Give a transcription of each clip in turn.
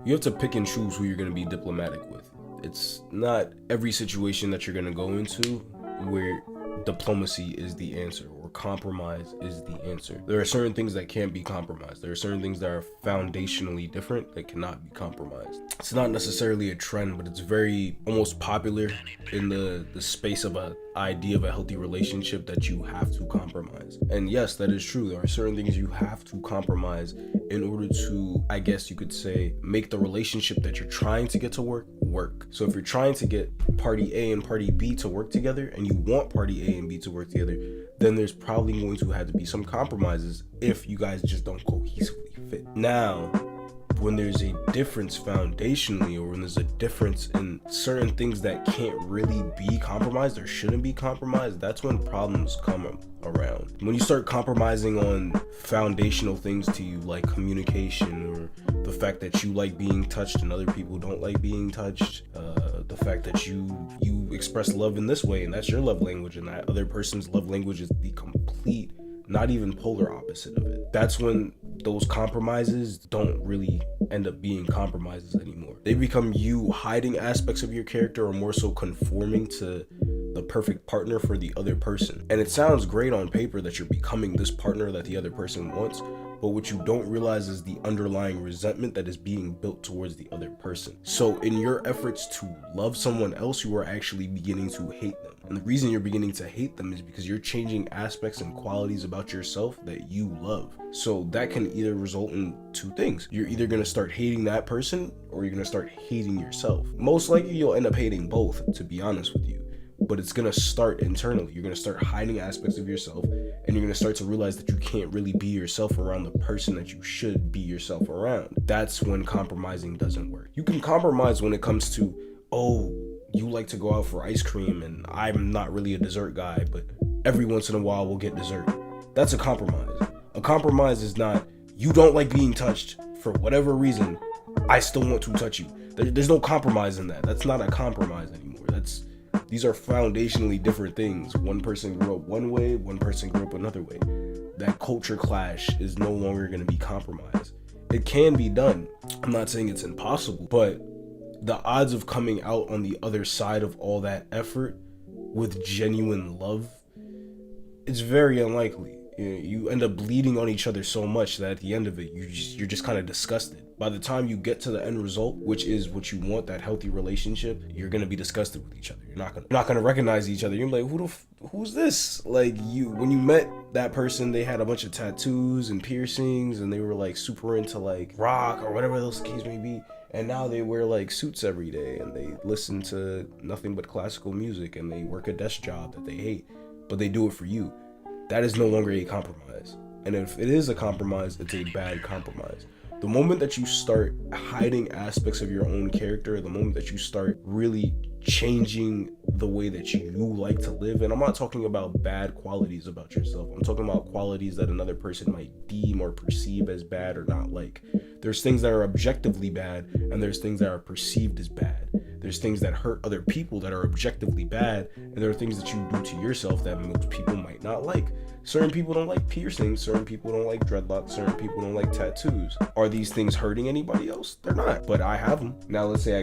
You have to pick and choose who you're going to be diplomatic with. It's not every situation that you're going to go into where diplomacy is the answer or compromise is the answer. There are certain things that can't be compromised. There are certain things that are foundationally different that cannot be compromised. It's not necessarily a trend, but it's very almost popular in the space of a idea of a healthy relationship that you have to compromise. And yes, that is true. There are certain things you have to compromise in order to, I guess you could say, make the relationship that you're trying to get to work. So if you're trying to get party A and party B to work together and you want party A and B to work together, then there's probably going to have to be some compromises if you guys just don't cohesively fit. Now, when there's a difference foundationally, or when there's a difference in certain things that can't really be compromised or shouldn't be compromised, that's when problems come around. When you start compromising on foundational things to you, like communication, or the fact that you like being touched and other people don't like being touched, the fact that you express love in this way and that's your love language, and that other person's love language is the complete, not even polar opposite of it. That's when those compromises don't really end up being compromises anymore. They become you hiding aspects of your character, or more so conforming to the perfect partner for the other person. And it sounds great on paper that you're becoming this partner that the other person wants, but what you don't realize is the underlying resentment that is being built towards the other person. So in your efforts to love someone else, you are actually beginning to hate them. And the reason you're beginning to hate them is because you're changing aspects and qualities about yourself that you love. So that can either result in two things. You're either going to start hating that person, or you're going to start hating yourself. Most likely you'll end up hating both, to be honest with you. But it's going to start internally. You're going to start hiding aspects of yourself, and you're going to start to realize that you can't really be yourself around the person that you should be yourself around. That's when compromising doesn't work. You can compromise when it comes to, oh, you like to go out for ice cream and I'm not really a dessert guy, but every once in a while we'll get dessert. That's a compromise. A compromise is not, you don't like being touched for whatever reason, I still want to touch you. There's no compromise in that. That's not a compromise anymore. These are foundationally different things. One person grew up one way, one person grew up another way. That culture clash is no longer going to be compromised. It can be done. I'm not saying it's impossible, but the odds of coming out on the other side of all that effort with genuine love, it's very unlikely. You end up bleeding on each other so much that at the end of it, you're just kind of disgusted. By the time you get to the end result, which is what you want, that healthy relationship, you're gonna be disgusted with each other. You're not gonna recognize each other. You're like, who's this? Like, when you met that person, they had a bunch of tattoos and piercings, and they were like super into like rock or whatever those case may be. And now they wear like suits every day, and they listen to nothing but classical music, and they work a desk job that they hate, but they do it for you. That is no longer a compromise. And if it is a compromise, it's a bad compromise. The moment that you start hiding aspects of your own character, the moment that you start really changing the way that you like to live, and I'm not talking about bad qualities about yourself, I'm talking about qualities that another person might deem or perceive as bad or not like. There's things that are objectively bad, and there's things that are perceived as bad. There's things that hurt other people that are objectively bad, and there are things that you do to yourself that most people might not like. Certain people don't like piercings, certain people don't like dreadlocks, certain people don't like tattoos. Are these things hurting anybody else? They're not, but I have them. Now let's say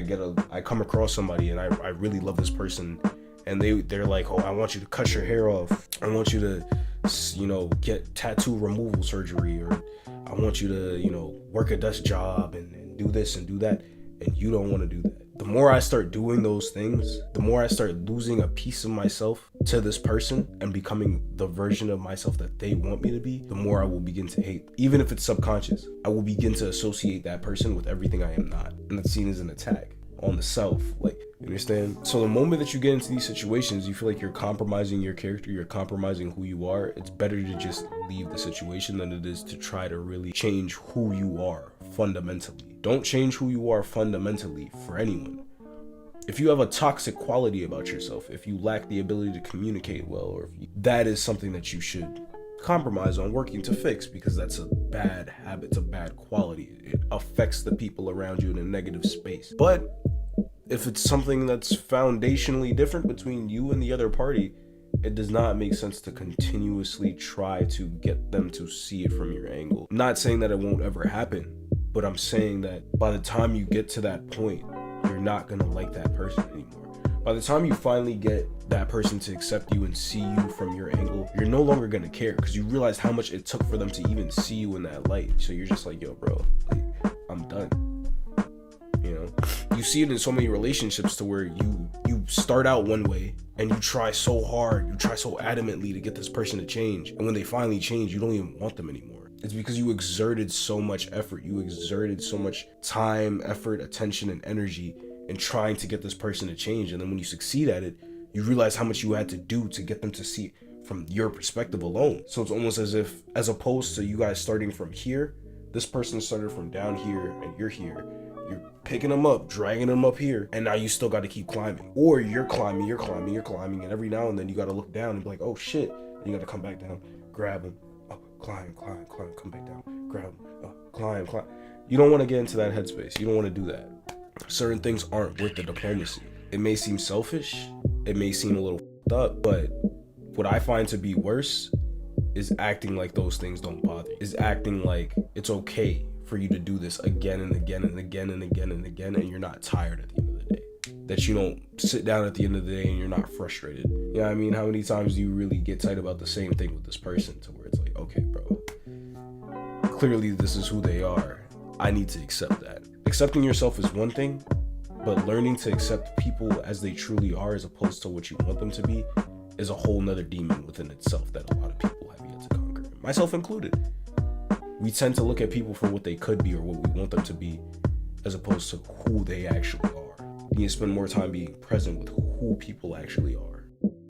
I come across somebody and I really love this person, and they're like, oh, I want you to cut your hair off. I want you to, get tattoo removal surgery, or I want you to, work a desk job and do this and do that, and you don't want to do that. The more I start doing those things, the more I start losing a piece of myself to this person and becoming the version of myself that they want me to be, the more I will begin to hate. Even if it's subconscious, I will begin to associate that person with everything I am not. And that's seen as an attack on the self. Like, you understand? So the moment that you get into these situations, you feel like you're compromising your character, you're compromising who you are, it's better to just leave the situation than it is to try to really change who you are fundamentally. Don't change who you are fundamentally for anyone. If you have a toxic quality about yourself, if you lack the ability to communicate well, or that is something that you should compromise on working to fix, because that's a bad habit, it's a bad quality. It affects the people around you in a negative space. But if it's something that's foundationally different between you and the other party, it does not make sense to continuously try to get them to see it from your angle. I'm not saying that it won't ever happen, But I'm saying that by the time you get to that point, you're not gonna like that person anymore. By the time you finally get that person to accept you and see you from your angle, you're no longer gonna care, because you realize how much it took for them to even see you in that light. So you're just like, yo, bro, like, I'm done. You know, you see it in so many relationships to where you start out one way and you try so hard, you try so adamantly to get this person to change, and when they finally change, you don't even want them anymore. It's because you exerted so much effort, you exerted so much time, effort, attention, and energy in trying to get this person to change, and then when you succeed at it, you realize how much you had to do to get them to see from your perspective alone. So it's almost as if, as opposed to you guys starting from here, this person started from down here and you're here. You're picking them up, dragging them up here, and now you still got to keep climbing. Or you're climbing, and every now and then you got to look down and be like, oh shit, and you got to come back down, grab them, up, climb, come back down, grab them, up, climb. You don't want to get into that headspace. You don't want to do that. Certain things aren't worth the diplomacy. It may seem selfish, it may seem a little f***ed up, but what I find to be worse is acting like those things don't bother you. Is acting like it's okay for you to do this again and again and again and again and again, and you're not tired at the end of the day. That you don't sit down at the end of the day and you're not frustrated. You know what I mean? How many times do you really get tight about the same thing with this person, to where it's like, okay, bro, clearly this is who they are. I need to accept that. Accepting yourself is one thing, but learning to accept people as they truly are as opposed to what you want them to be is a whole nother demon within itself that a lot of people have yet to conquer, myself included. We tend to look at people for what they could be or what we want them to be, as opposed to who they actually are. You need to spend more time being present with who people actually are.